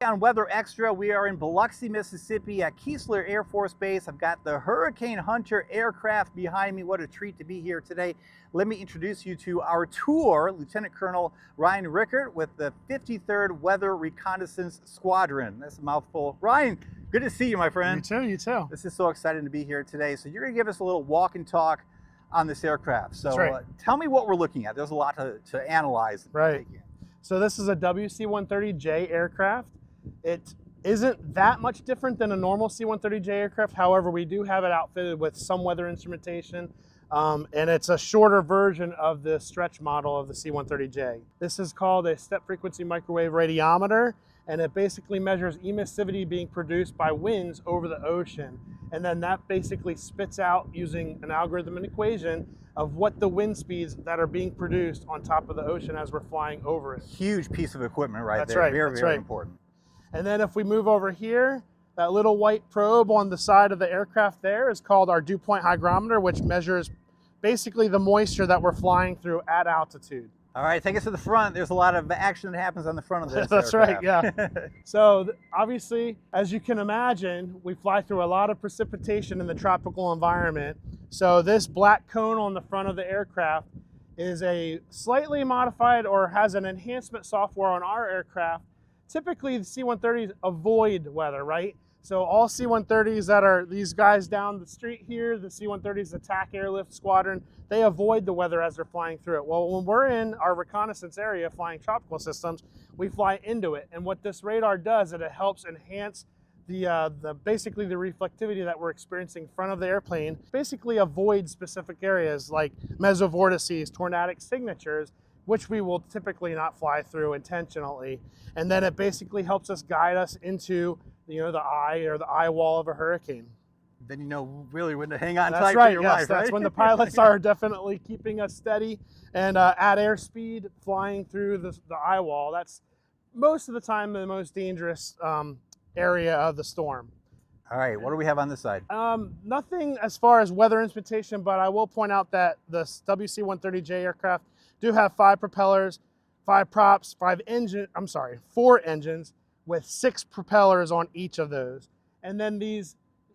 On Weather Extra, we are in Biloxi, Mississippi at Keesler Air Force Base. I've got the Hurricane Hunter aircraft behind me. What a treat to be here today. Let me introduce you to our tour, Lieutenant Colonel Ryan Rickert with the 53rd Weather Reconnaissance Squadron. That's a mouthful. Ryan, good to see you, my friend. You too, you too. This is so exciting to be here today. So you're going to give us a little walk and talk on this aircraft. So right. Tell me what we're looking at. There's a lot to analyze. And Right. take in. So this is a WC-130J aircraft. It isn't that much different than a normal C-130J aircraft. However, we do have it outfitted with some weather instrumentation, and it's a shorter version of the stretch model of the C-130J. This is called a step frequency microwave radiometer, and it basically measures emissivity being produced by winds over the ocean. And then that basically spits out using an algorithm and equation of what the wind speeds that are being produced on top of the ocean as we're flying over it. Huge piece of equipment right That's there. right. Very, That's very right. important. And then if we move over here, that little white probe on the side of the aircraft there is called our dew point hygrometer, which measures basically the moisture that we're flying through at altitude. All right, take us to the front. There's a lot of action that happens on the front of this That's aircraft. right, yeah. So obviously, as you can imagine, we fly through a lot of precipitation in the tropical environment. So this black cone on the front of the aircraft is a slightly modified or has an enhancement software on our aircraft. Typically, the C-130s avoid weather, right? So all C-130s that are these guys down the street here, the C-130s Attack Airlift Squadron, they avoid the weather as they're flying through it. Well, when we're in our reconnaissance area flying tropical systems, we fly into it. And what this radar does is it helps enhance basically the reflectivity that we're experiencing in front of the airplane, basically avoid specific areas like mesovortices, tornadic signatures, which we will typically not fly through intentionally. And then it basically helps us guide us into the eye or the eye wall of a hurricane. Then you know really when to hang on That's tight right, to your yes, life, that's right? when the pilots are definitely keeping us steady and at airspeed flying through the eye wall. That's most of the time the most dangerous area of the storm. All right, what do we have on this side? Nothing as far as weather instrumentation, but I will point out that the WC-130J aircraft do have 5 propellers, 5 props, 4 engines with 6 propellers on each of those. And then these,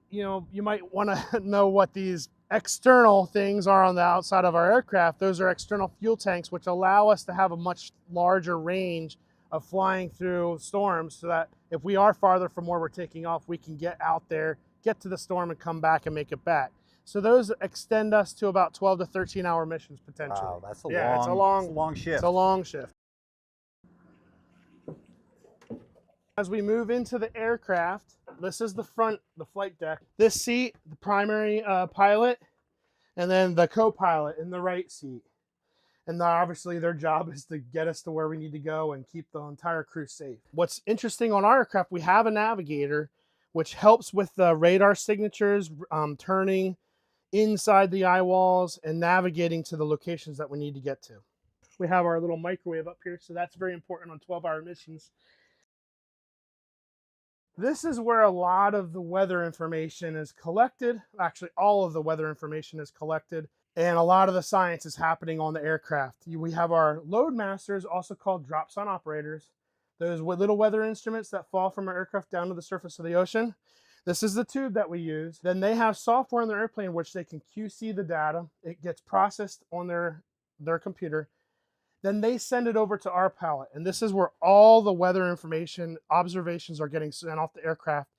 you might want to know what these external things are on the outside of our aircraft. Those are external fuel tanks, which allow us to have a much larger range of flying through storms so that if we are farther from where we're taking off, we can get out there, get to the storm and come back and make it back. So those extend us to about 12 to 13 hour missions potentially. Wow, that's a it's a long shift. It's a long shift. As we move into the aircraft, this is the front, the flight deck. This seat, the primary pilot, and then the co-pilot in the right seat. And obviously their job is to get us to where we need to go and keep the entire crew safe. What's interesting on our aircraft, we have a navigator, which helps with the radar signatures, turning inside the eye walls and navigating to the locations that we need to get to. We have our little microwave up here, so that's very important on 12-hour missions. This is where a lot of the weather information is collected. Actually, all of the weather information is collected, and a lot of the science is happening on the aircraft. We have our load masters, also called drop-zone operators. Those little weather instruments that fall from our aircraft down to the surface of the ocean. This is the tube that we use. Then they have software in their airplane which they can QC the data. It gets processed on their computer. Then they send it over to our pilot. And this is where all the weather information, observations are getting sent off the aircraft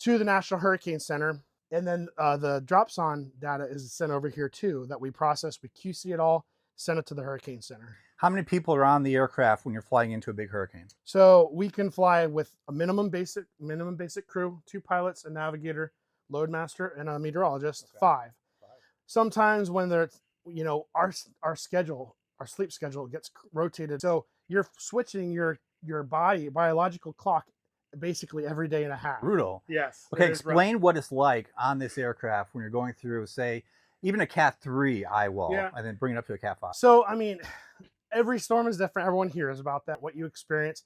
to the National Hurricane Center. And then the drop-zone data is sent over here too, that we process, we QC it all, send it to the Hurricane Center. How many people are on the aircraft when you're flying into a big hurricane? So we can fly with a minimum basic crew, 2 pilots, a navigator, load master, and a meteorologist, okay. 5. Sometimes when they're, our schedule, our sleep schedule gets rotated. So you're switching your biological clock basically every day and a half. Brutal. Yes. Okay, explain what it's like on this aircraft when you're going through, say, even a Cat 3 eye wall, and then bring it up to a Cat 5. So, I mean, every storm is different. Everyone hears about that. What you experience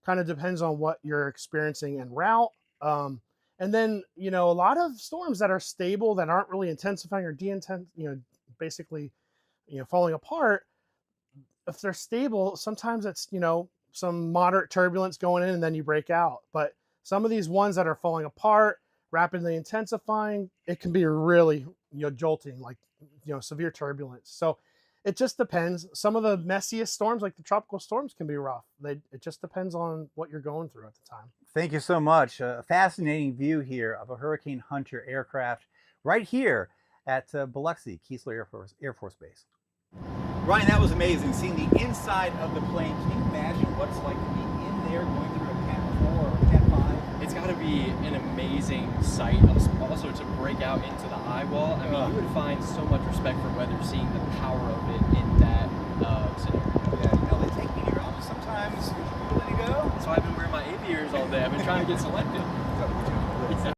kind of depends on what you're experiencing en route. And then, a lot of storms that are stable, that aren't really intensifying or basically, falling apart. If they're stable, sometimes it's, some moderate turbulence going in and then you break out. But some of these ones that are falling apart, rapidly intensifying, it can be really, jolting, like, severe turbulence. So it just depends. Some of the messiest storms, like the tropical storms, can be rough. It just depends on what you're going through at the time. Thank you so much. A fascinating view here of a Hurricane Hunter aircraft right here at Biloxi, Keesler Air Force Base. Ryan, that was amazing, seeing the inside of the plane. Can you imagine what it's like to be in there going through a Cat 4 or a Cat 5? It's got to be an amazing sight, also to break out into the eye wall. I mean, you would find so much respect for weather, seeing the power of it in that scenario. Yeah, now they take me to your office sometimes. Would you be willing to go? So I've been wearing my aviators all day. I've been trying to get selected.